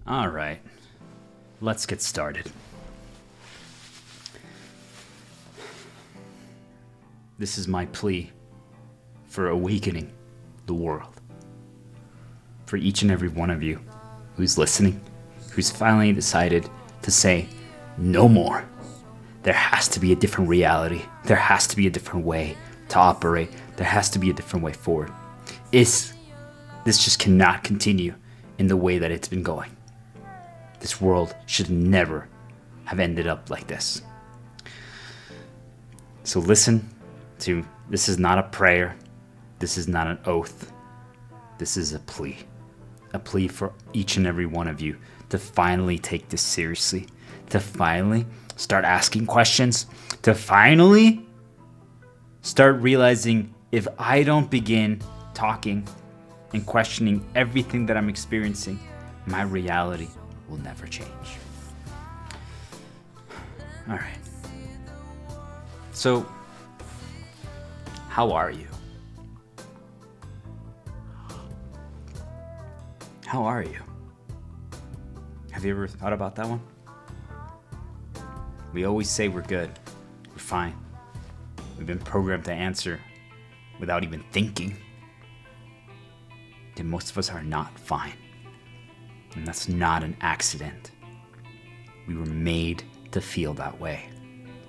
All right, let's get started. This is my plea for awakening the world. For each and every one of you who's listening, who's finally decided to say, no more. There has to be a different reality. There has to be a different way to operate. There has to be a different way forward. This just cannot continue in the way that it's been going. This world should never have ended up like this. So listen to, this is not a prayer. This is not an oath. This is a plea. A plea for each and every one of you to finally take this seriously, to finally start asking questions, to finally start realizing if I don't begin talking and questioning everything that I'm experiencing, my reality will never change. All right. So, how are you? How are you? Have you ever thought about that one? We always say we're good, we're fine. We've been programmed to answer without even thinking. And most of us are not fine. And that's not an accident. We were made to feel that way.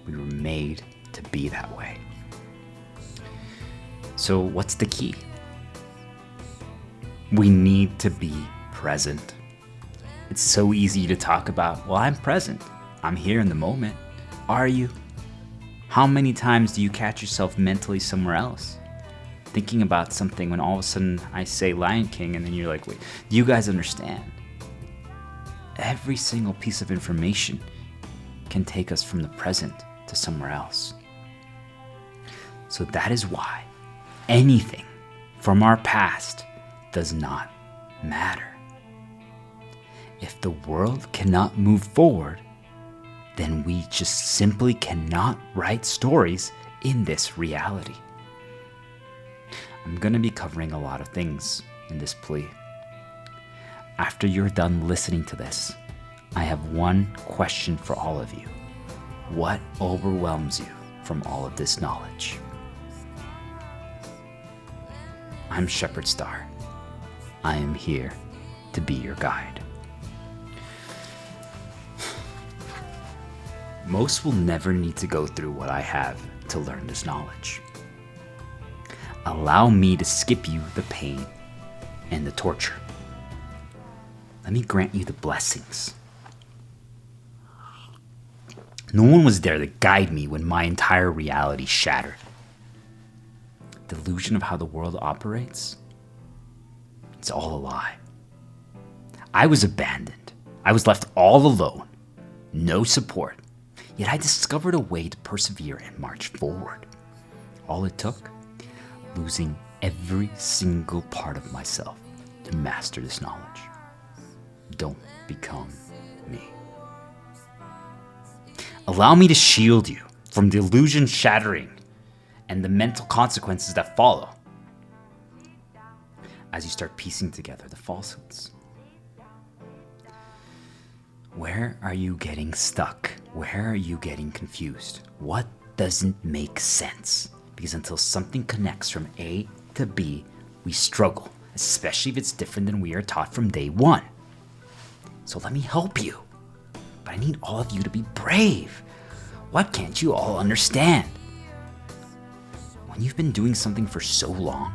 We were made to be that way. So what's the key? We need to be present. It's so easy to talk about, well, I'm present. I'm here in the moment. Are you? How many times do you catch yourself mentally somewhere else? Thinking about something when all of a sudden I say Lion King and then you're like, wait, do you guys understand? Every single piece of information can take us from the present to somewhere else. So that is why anything from our past does not matter. If the world cannot move forward, then we just simply cannot write stories in this reality. I'm going to be covering a lot of things in this plea. After you're done listening to this, I have one question for all of you. What overwhelms you from all of this knowledge? I'm Shepherd Star. I am here to be your guide. Most will never need to go through what I have to learn this knowledge. Allow me to skip you the pain and the torture. Let me grant you the blessings. No one was there to guide me when my entire reality shattered. The illusion of how the world operates, it's all a lie. I was abandoned. I was left all alone. No support. Yet I discovered a way to persevere and march forward. All it took, losing every single part of myself to master this knowledge. Don't become me. Allow me to shield you from the illusion shattering and the mental consequences that follow as you start piecing together the falsehoods. Where are you getting stuck? Where are you getting confused? What doesn't make sense? Because until something connects from A to B, we struggle, especially if it's different than we are taught from day one. So let me help you. But I need all of you to be brave. What can't you all understand? When you've been doing something for so long,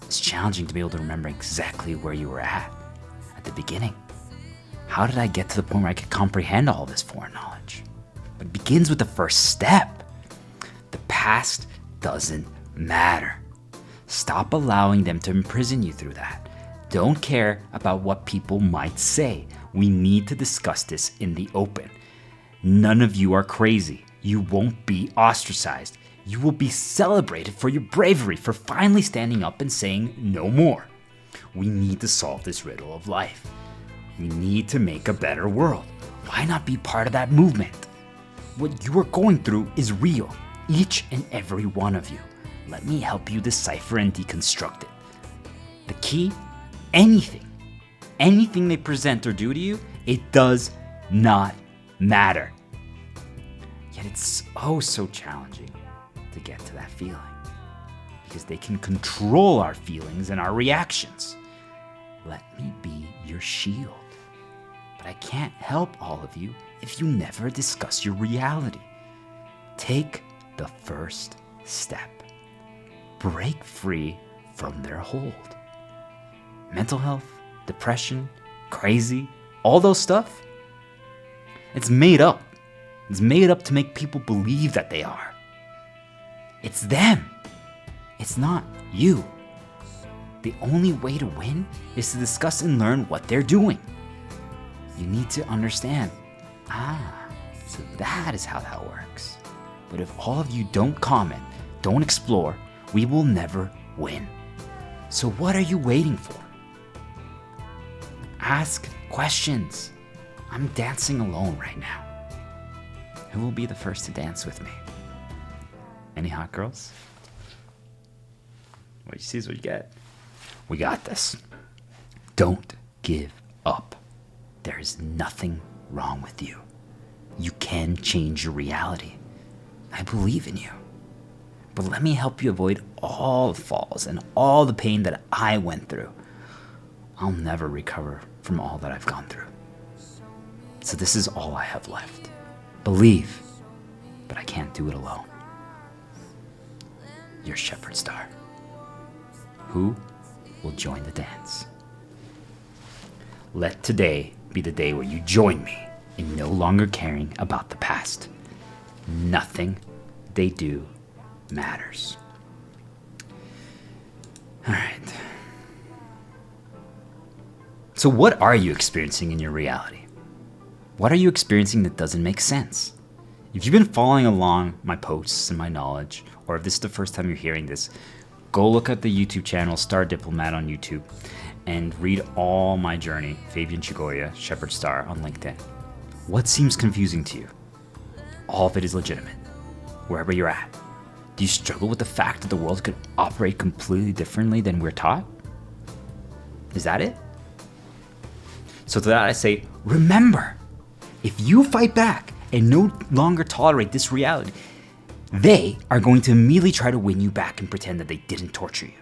it's challenging to be able to remember exactly where you were at the beginning. How did I get to the point where I could comprehend all this foreign knowledge? But it begins with the first step. The past doesn't matter. Stop allowing them to imprison you through that. Don't care about what people might say. We need to discuss this in the open. None of you are crazy. You won't be ostracized. You will be celebrated for your bravery, for finally standing up and saying no more. We need to solve this riddle of life. We need to make a better world. Why not be part of that movement? What you are going through is real, each and every one of you. Let me help you decipher and deconstruct it. The key, anything anything they present or do to you, it does not matter. Yet it's oh so challenging to get to that feeling, because they can control our feelings and our reactions. Let me be your shield. But I can't help all of you if you never discuss your reality. Take the first step. Break free from their hold. Mental health, depression, crazy, all those stuff, it's made up. It's made up to make people believe that they are. It's them. It's not you. The only way to win is to discuss and learn what they're doing. You need to understand, so that is how that works. But if all of you don't comment, don't explore, we will never win. So what are you waiting for? Ask questions. I'm dancing alone right now. Who will be the first to dance with me? Any hot girls? What you see is what you get. We got this. Don't give up. There is nothing wrong with you. You can change your reality. I believe in you. But let me help you avoid all the falls and all the pain that I went through. I'll never recover from all that I've gone through. So this is all I have left. Believe, but I can't do it alone. Your shepherd star. Who will join the dance? Let today be the day where you join me in no longer caring about the past. Nothing they do matters. All right. So what are you experiencing in your reality? What are you experiencing that doesn't make sense? If you've been following along my posts and my knowledge, or if this is the first time you're hearing this, go look at the YouTube channel Star Diplomat on YouTube and read all my journey, Fabian Chigoya, Shepherd Star, on LinkedIn. What seems confusing to you? All of it is legitimate, wherever you're at. Do you struggle with the fact that the world could operate completely differently than we're taught? Is that it? So to that I say, remember, if you fight back and no longer tolerate this reality, they are going to immediately try to win you back and pretend that they didn't torture you.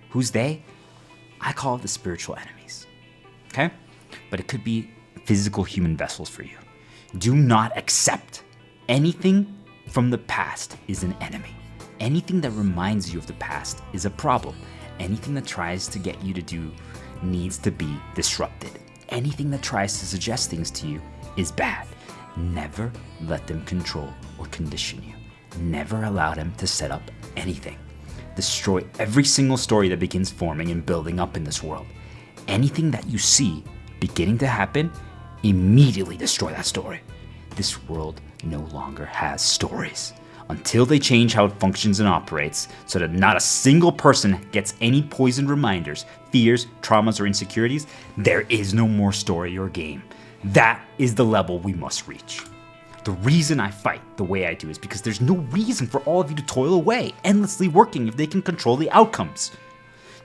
Who's they? I call it the spiritual enemies. Okay? But it could be physical human vessels for you. Do not accept anything from the past is an enemy. Anything that reminds you of the past is a problem. Anything that tries to get you to do needs to be disrupted. Anything that tries to suggest things to you is bad. Never let them control or condition you. Never allow them to set up anything. Destroy every single story that begins forming and building up in this world. Anything that you see beginning to happen, immediately destroy that story. This world no longer has stories. Until they change how it functions and operates, so that not a single person gets any poisoned reminders, fears, traumas, or insecurities, there is no more story or game. That is the level we must reach. The reason I fight the way I do is because there's no reason for all of you to toil away, endlessly working if they can control the outcomes.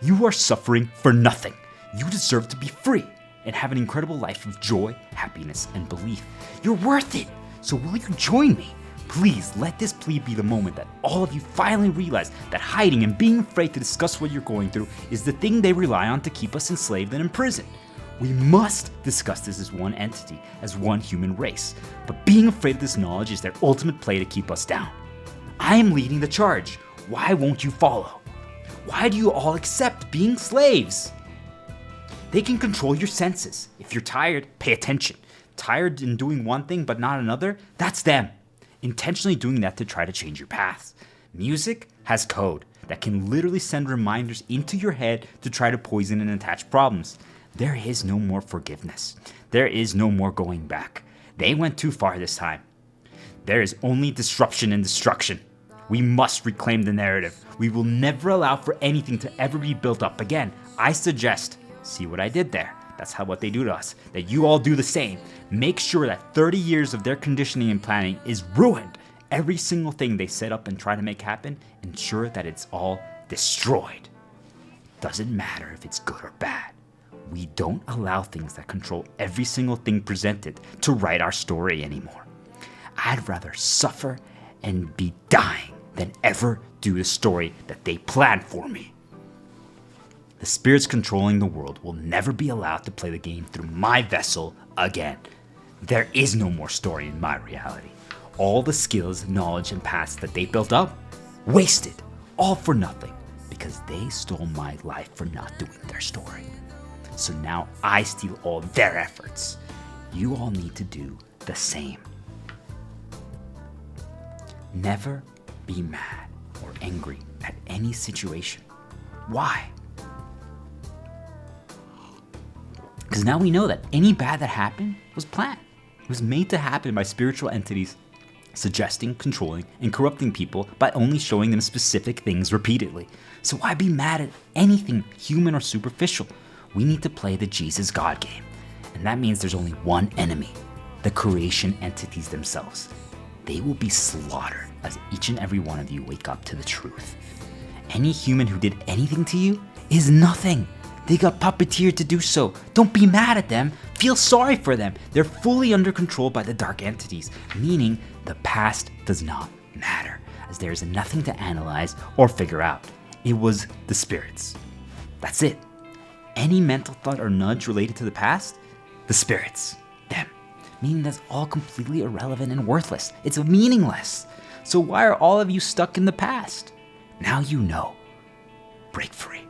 You are suffering for nothing. You deserve to be free and have an incredible life of joy, happiness, and belief. You're worth it. So will you join me? Please let this plea be the moment that all of you finally realize that hiding and being afraid to discuss what you're going through is the thing they rely on to keep us enslaved and imprisoned. We must discuss this as one entity, as one human race. But being afraid of this knowledge is their ultimate play to keep us down. I am leading the charge. Why won't you follow? Why do you all accept being slaves? They can control your senses. If you're tired, pay attention. Tired in doing one thing but not another, that's them. Intentionally doing that to try to change your paths. Music has code that can literally send reminders into your head to try to poison and attach problems. There is no more forgiveness. There is no more going back. They went too far this time. There is only disruption and destruction. We must reclaim the narrative. We will never allow for anything to ever be built up again. I suggest, see what I did there? That's what they do to us, that you all do the same. Make sure that 30 years of their conditioning and planning is ruined. Every single thing they set up and try to make happen, ensure that it's all destroyed. Doesn't matter if it's good or bad. We don't allow things that control every single thing presented to write our story anymore. I'd rather suffer and be dying than ever do the story that they planned for me. The spirits controlling the world will never be allowed to play the game through my vessel again. There is no more story in my reality. All the skills, knowledge, and past that they built up, wasted, all for nothing, because they stole my life for not doing their story. So now I steal all their efforts. You all need to do the same. Never be mad or angry at any situation. Why? Because now we know that any bad that happened was planned. It was made to happen by spiritual entities suggesting, controlling, and corrupting people by only showing them specific things repeatedly. So why be mad at anything human or superficial? We need to play the Jesus God game. And that means there's only one enemy, the creation entities themselves. They will be slaughtered as each and every one of you wake up to the truth. Any human who did anything to you is nothing. They got puppeteered to do so. Don't be mad at them. Feel sorry for them. They're fully under control by the dark entities, meaning the past does not matter, as there is nothing to analyze or figure out. It was the spirits. That's it. Any mental thought or nudge related to the past, the spirits, them. Meaning that's all completely irrelevant and worthless. It's meaningless. So why are all of you stuck in the past? Now you know. Break free.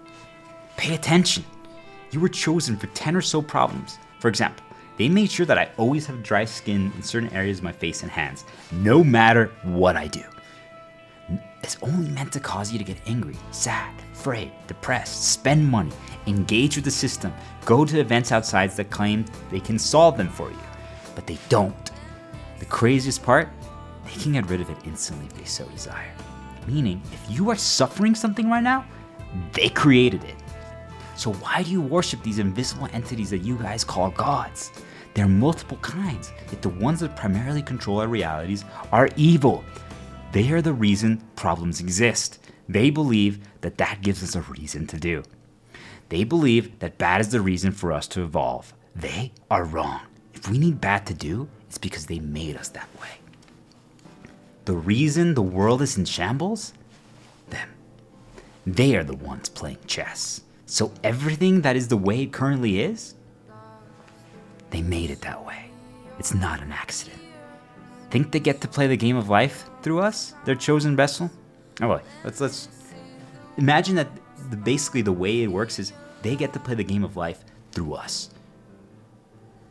Pay attention. You were chosen for 10 or so problems. For example, they made sure that I always have dry skin in certain areas of my face and hands, no matter what I do. It's only meant to cause you to get angry, sad, afraid, depressed, spend money, engage with the system, go to events outside that claim they can solve them for you. But they don't. The craziest part, they can get rid of it instantly if they so desire. Meaning, if you are suffering something right now, they created it. So why do you worship these invisible entities that you guys call gods? There are multiple kinds, yet the ones that primarily control our realities are evil. They are the reason problems exist. They believe that that gives us a reason to do. They believe that bad is the reason for us to evolve. They are wrong. If we need bad to do, it's because they made us that way. The reason the world is in shambles? Them. They are the ones playing chess. So everything that is the way it currently is, they made it that way. It's not an accident. Think they get to play the game of life through us, their chosen vessel? Oh, wait, let's imagine that basically the way it works is they get to play the game of life through us.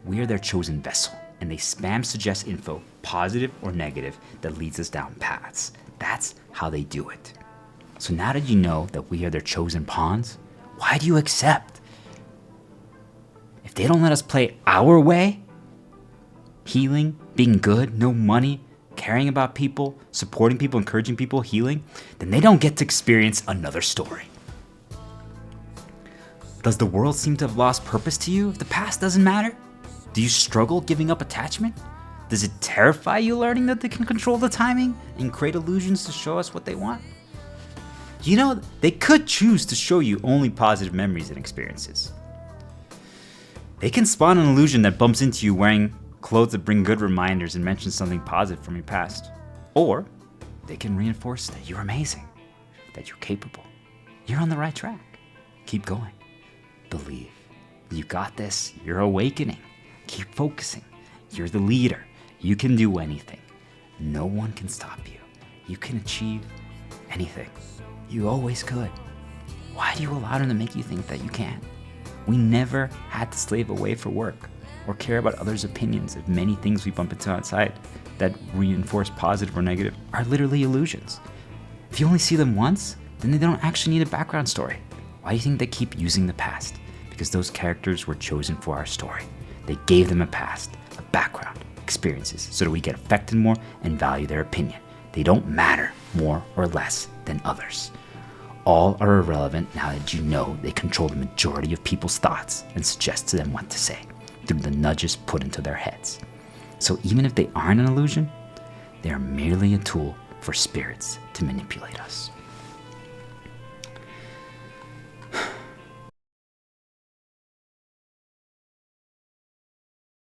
We are their chosen vessel, and they spam suggest info, positive or negative, that leads us down paths. That's how they do it. So now that you know that we are their chosen pawns, why do you accept? If they don't let us play our way, healing, being good, no money, caring about people, supporting people, encouraging people, healing, then they don't get to experience another story. Does the world seem to have lost purpose to you if the past doesn't matter? Do you struggle giving up attachment? Does it terrify you learning that they can control the timing and create illusions to show us what they want? You know, they could choose to show you only positive memories and experiences. They can spawn an illusion that bumps into you wearing clothes that bring good reminders and mention something positive from your past. Or they can reinforce that you're amazing, that you're capable. You're on the right track. Keep going. Believe. You got this. You're awakening. Keep focusing. You're the leader. You can do anything. No one can stop you. You can achieve anything. You always could. Why do you allow them to make you think that you can't? We never had to slave away for work or care about others' opinions if many things we bump into outside that reinforce positive or negative are literally illusions. If you only see them once, then they don't actually need a background story. Why do you think they keep using the past? Because those characters were chosen for our story. They gave them a past, a background, experiences, so that we get affected more and value their opinion. They don't matter more or less than others. All are irrelevant now that you know they control the majority of people's thoughts and suggest to them what to say through the nudges put into their heads. So even if they aren't an illusion, they are merely a tool for spirits to manipulate us.